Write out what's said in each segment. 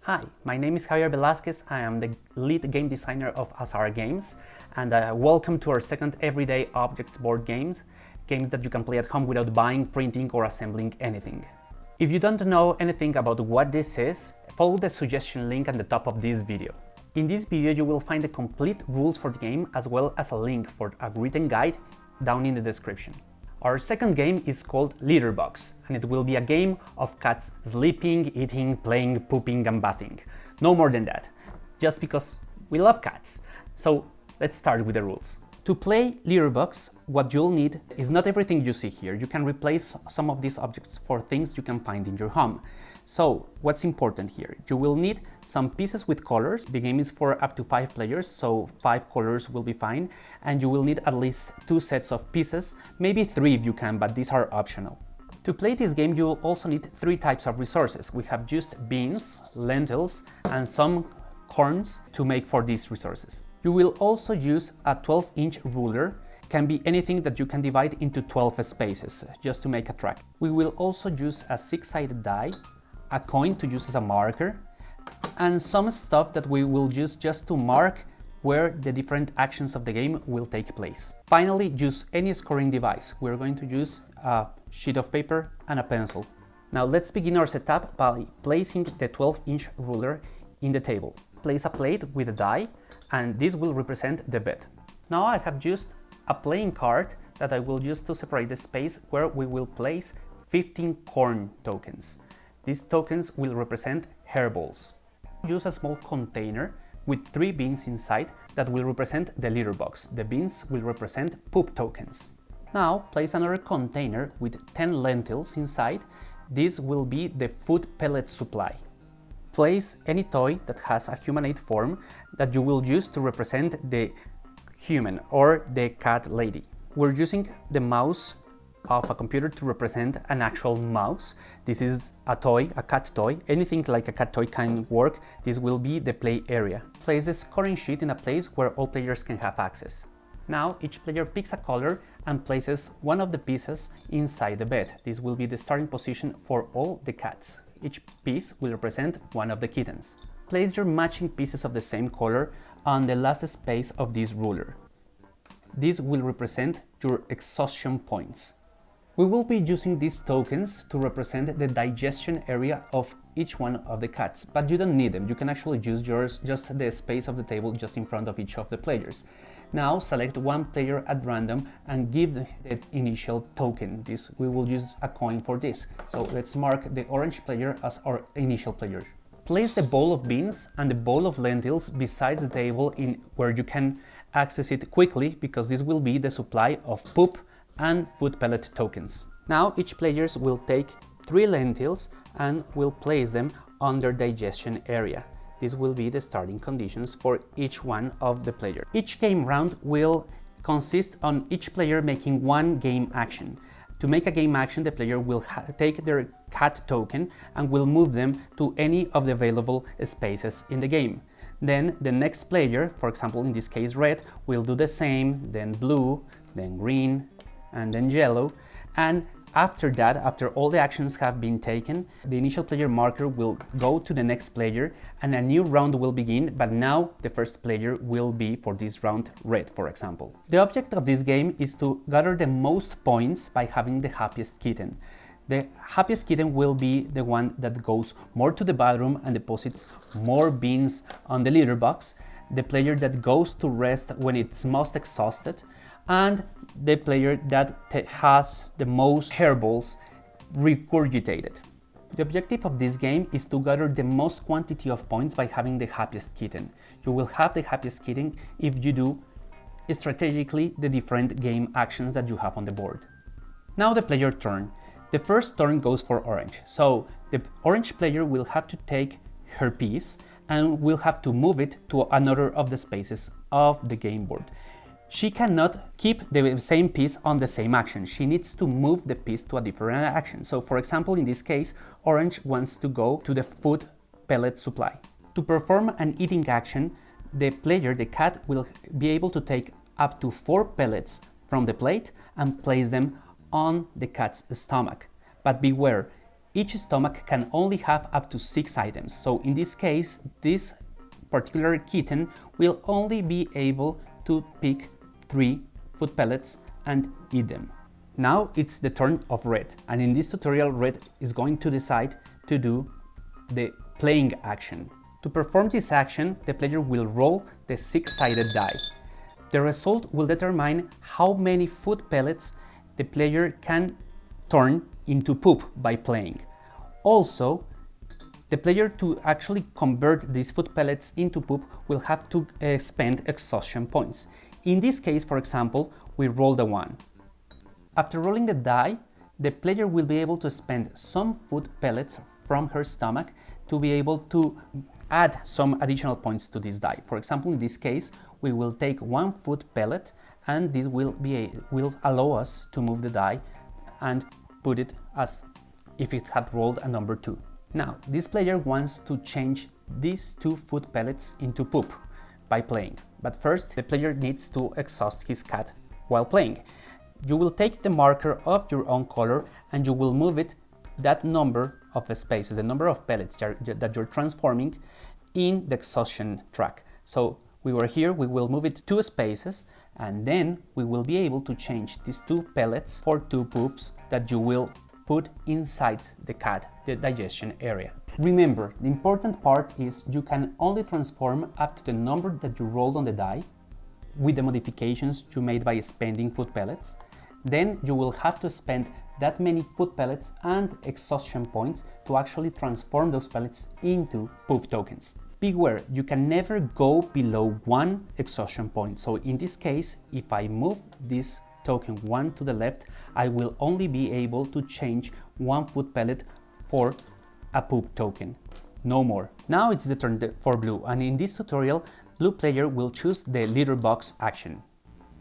Hi, my name is Javier Velásquez. I am the lead game designer of Azahar games, and welcome to our second Everyday Objects board games that you can play at home without buying, printing, or assembling anything. If you don't know anything about what this is, follow the suggestion link at the top of this video. In this video, you will find the complete rules for the game as well as a link for a written guide down in the description. Our second game is called Litter Box, and it will be a game of cats sleeping, eating, playing, pooping, and bathing. No more than that, just because we love cats. So let's start with the rules. To play Litter Box, what you'll need is not everything you see here. You can replace some of these objects for things you can find in your home. So what's important here? You will need some pieces with colors. The game is for up to 5 players, so 5 colors will be fine. And you will need at least 2 sets of pieces, maybe 3 if you can, but these are optional. To play this game, you will also need 3 types of resources. We have used beans, lentils, and some corns to make for these resources. You will also use a 12-inch ruler. Can be anything that you can divide into 12 spaces, just to make a track. We will also use a 6-sided die, a coin to use as a marker, and some stuff that we will use just to mark where the different actions of the game will take place. Finally, use any scoring device. We're going to use a sheet of paper and a pencil. Now let's begin our setup by placing the 12-inch ruler in the table. Place a plate with a die, and this will represent the bed. Now I have used a playing card that I will use to separate the space where we will place 15 corn tokens. These tokens will represent hairballs. Use a small container with 3 beans inside that will represent the litter box. The beans will represent poop tokens. Now place another container with 10 lentils inside. This will be the food pellet supply. Place any toy that has a humanoid form that you will use to represent the human or the cat lady. We're using the mouse of a computer to represent an actual mouse. This is a toy, a cat toy. Anything like a cat toy can work. This will be the play area. Place the scoring sheet in a place where all players can have access. Now each player picks a color and places one of the pieces inside the bed. This will be the starting position for all the cats. Each piece will represent one of the kittens. Place your matching pieces of the same color on the last space of this ruler. This will represent your exhaustion points. We will be using these tokens to represent the digestion area of each one of the cats, but you don't need them. You can actually use yours, just the space of the table just in front of each of the players. Now select one player at random and give the initial token. We will use a coin for this. So let's mark the orange player as our initial player. Place the bowl of beans and the bowl of lentils beside the table where you can access it quickly, because this will be the supply of poop and food pellet tokens. Now each player will take 3 lentils and will place them on their digestion area. This will be the starting conditions for each one of the players. Each game round will consist on each player making one game action. To make a game action, the player will take their cat token and will move them to any of the available spaces in the game. Then the next player, for example in this case red, will do the same, then blue, then green, and then yellow. And after that, after all the actions have been taken, the initial player marker will go to the next player and a new round will begin, but now the first player will be, for this round, red, for example. The object of this game is to gather the most points by having the happiest kitten. The happiest kitten will be the one that goes more to the bathroom and deposits more beans on the litter box, the player that goes to rest when it's most exhausted, and the player that has the most hairballs regurgitated. The objective of this game is to gather the most quantity of points by having the happiest kitten. You will have the happiest kitten if you do strategically the different game actions that you have on the board. Now the player turn. The first turn goes for orange, so the orange player will have to take her piece and will have to move it to another of the spaces of the game board. She cannot keep the same piece on the same action. She needs to move the piece to a different action. So for example, in this case, orange wants to go to the food pellet supply. To perform an eating action, the player, the cat, will be able to take up to 4 pellets from the plate and place them on the cat's stomach. But beware, each stomach can only have up to 6 items. So in this case, this particular kitten will only be able to pick 3 food pellets and eat them. Now it's the turn of Red, and in this tutorial Red is going to decide to do the playing action. To perform this action, the player will roll the 6-sided die. The result will determine how many food pellets the player can turn into poop by playing. Also, the player, to actually convert these food pellets into poop, will have to spend exhaustion points. In this case, for example, we roll the 1. After rolling the die, the player will be able to spend some food pellets from her stomach to be able to add some additional points to this die. For example, in this case, we will take 1 food pellet, and this will allow us to move the die and put it as if it had rolled a number 2. Now, this player wants to change these 2 food pellets into poop by playing. But first, the player needs to exhaust his cat while playing. You will take the marker of your own color and you will move it that number of spaces, the number of pellets that you're transforming in the exhaustion track. So we were here, we will move it 2 spaces, and then we will be able to change these 2 pellets for 2 poops that you will put inside the cat, the digestion area. Remember, the important part is you can only transform up to the number that you rolled on the die with the modifications you made by spending food pellets. Then you will have to spend that many food pellets and exhaustion points to actually transform those pellets into poop tokens. Beware, you can never go below 1 exhaustion point. So in this case, if I move this token 1 to the left, I will only be able to change 1 food pellet for a poop token, no more. Now it's the turn for blue, and in this tutorial, blue player will choose the litter box action.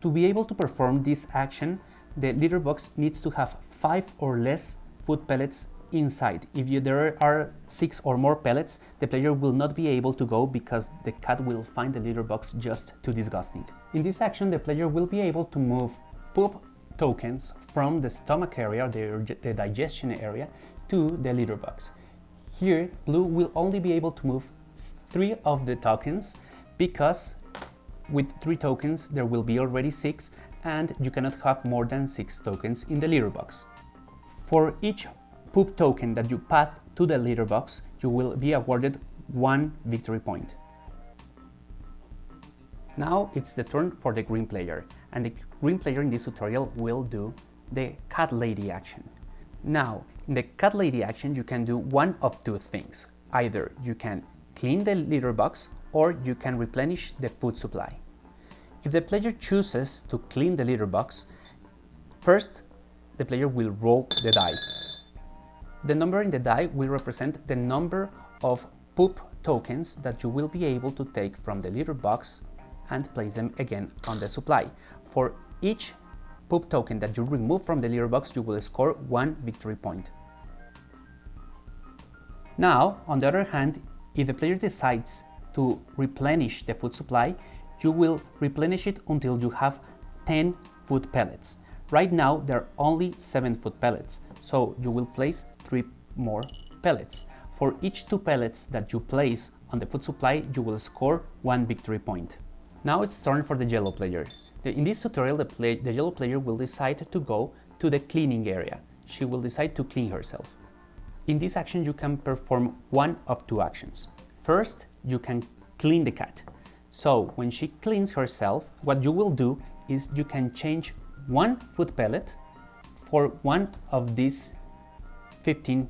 To be able to perform this action, the litter box needs to have 5 or less food pellets inside. If there are 6 or more pellets, the player will not be able to go because the cat will find the litter box just too disgusting. In this action, the player will be able to move poop tokens from the stomach area, the digestion area, to the litter box. Here, blue will only be able to move 3 of the tokens because with 3 tokens there will be already 6, and you cannot have more than 6 tokens in the litter box. For each poop token that you passed to the litter box, you will be awarded 1 victory point. Now it's the turn for the green player, and the green player in this tutorial will do the cat lady action. Now, in the cat lady action, you can do one of 2 things. Either you can clean the litter box or you can replenish the food supply. If the player chooses to clean the litter box, first the player will roll the die. The number in the die will represent the number of poop tokens that you will be able to take from the litter box and place them again on the supply. For each poop token that you remove from the litter box, you will score 1 victory point. Now, on the other hand, if the player decides to replenish the food supply, you will replenish it until you have 10 food pellets. Right now, there are only 7 food pellets, so you will place 3 more pellets. For each 2 pellets that you place on the food supply, you will score 1 victory point. Now it's turn for the yellow player. In this tutorial, the yellow player will decide to go to the cleaning area. She will decide to clean herself. In this action, you can perform one of 2 actions. First, you can clean the cat. So when she cleans herself, what you will do is you can change 1 food pellet for one of those 15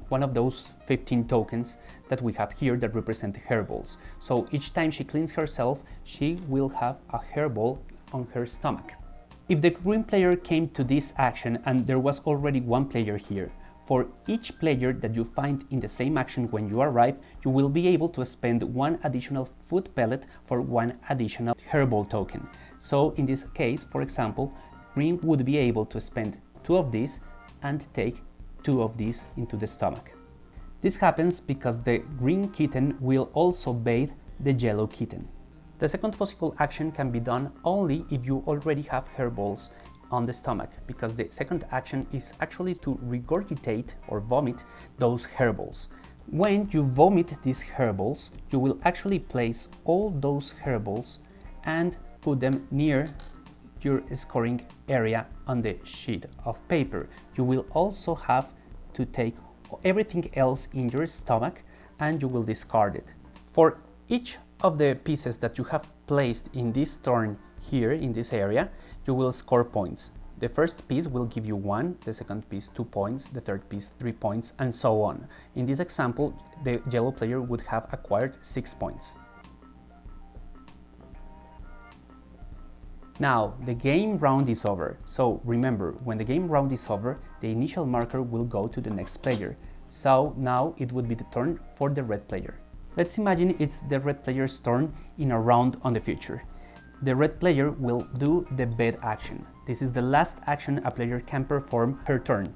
tokens that we have here that represent hairballs. So each time she cleans herself, she will have a hairball on her stomach. If the green player came to this action and there was already 1 player here, for each player that you find in the same action when you arrive, you will be able to spend 1 additional food pellet for 1 additional hairball token. So in this case, for example, green would be able to spend 2 of these and take 2 of these into the stomach. This happens because the green kitten will also bathe the yellow kitten. The second possible action can be done only if you already have hairballs on the stomach, because the second action is actually to regurgitate or vomit those hairballs. When you vomit these hairballs, you will actually place all those hairballs and put them near your scoring area on the sheet of paper. You will also have to take everything else in your stomach and you will discard it. For each of the pieces that you have placed in this turn here in this area, you will score points. The first piece will give you 1, the second piece 2 points, the third piece 3 points, and so on. In this example, the yellow player would have acquired 6 points. Now, the game round is over. So remember, when the game round is over, the initial marker will go to the next player. So now it would be the turn for the red player. Let's imagine it's the red player's turn in a round on the future. The red player will do the bathe action. This is the last action a player can perform per turn.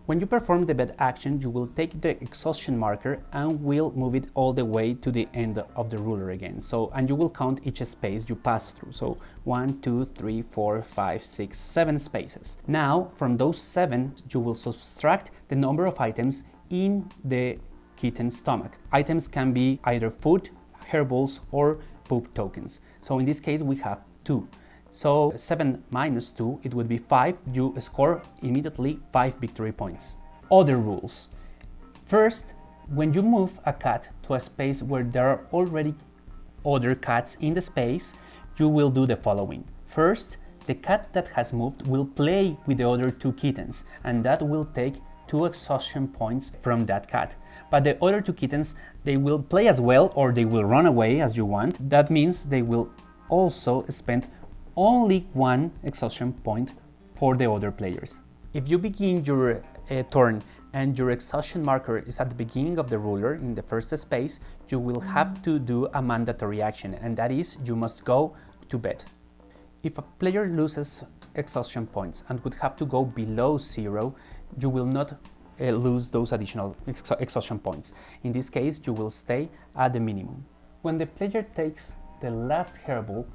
When you perform the bathe action, you will take the exhaustion marker and will move it all the way to the end of the ruler again. And you will count each space you pass through. So 1, 2, 3, 4, 5, 6, 7 spaces. Now, from those 7, you will subtract the number of items in the kitten's stomach. Items can be either food, hairballs, or poop tokens. So in this case, we have 2. So 7 minus 2, it would be 5. You score immediately 5 victory points. Other rules. First, when you move a cat to a space where there are already other cats in the space, you will do the following. First, the cat that has moved will play with the other 2 kittens, and that will take 2 exhaustion points from that cat. But the other 2 kittens, they will play as well, or they will run away as you want. That means they will also spend only 1 exhaustion point for the other players. If you begin your turn and your exhaustion marker is at the beginning of the ruler in the first space, you will have to do a mandatory action, and that is you must go to bed. If a player loses exhaustion points and would have to go below 0, you will not lose those additional exhaustion points. In this case, you will stay at the minimum. When the player takes the last hairball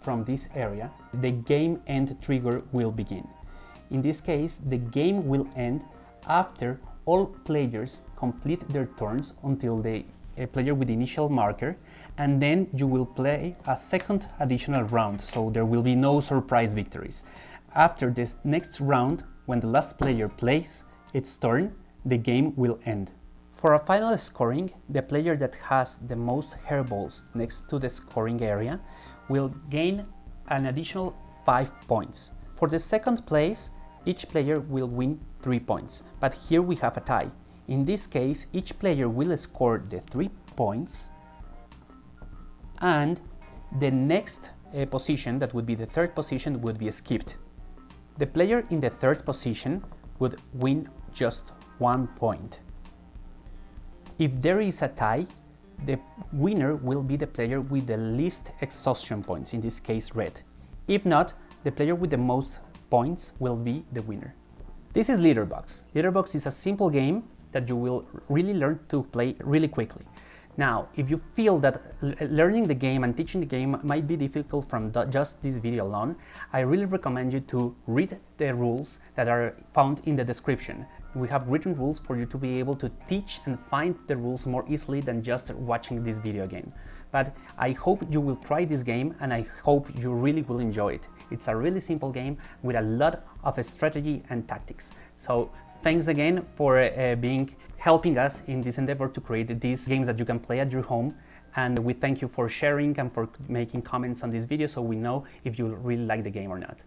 from this area, the game end trigger will begin. In this case, the game will end after all players complete their turns until the player with the initial marker, and then you will play a second additional round, so there will be no surprise victories. After this next round, when the last player plays its turn, the game will end. For a final scoring, the player that has the most hairballs next to the scoring area will gain an additional 5 points. For the second place, each player will win 3 points, but here we have a tie. In this case, each player will score the 3 points, and the next position, that would be the third position, would be skipped. The player in the third position would win just 1 point. If there is a tie, the winner will be the player with the least exhaustion points, in this case red. If not, the player with the most points will be the winner. This is Letterbox. Letterbox is a simple game that you will really learn to play really quickly. Now, if you feel that learning the game and teaching the game might be difficult from just this video alone, I really recommend you to read the rules that are found in the description. We have written rules for you to be able to teach and find the rules more easily than just watching this video again. But I hope you will try this game, and I hope you really will enjoy it. It's a really simple game with a lot of strategy and tactics. So thanks again for helping us in this endeavor to create these games that you can play at your home. And we thank you for sharing and for making comments on this video so we know if you really like the game or not.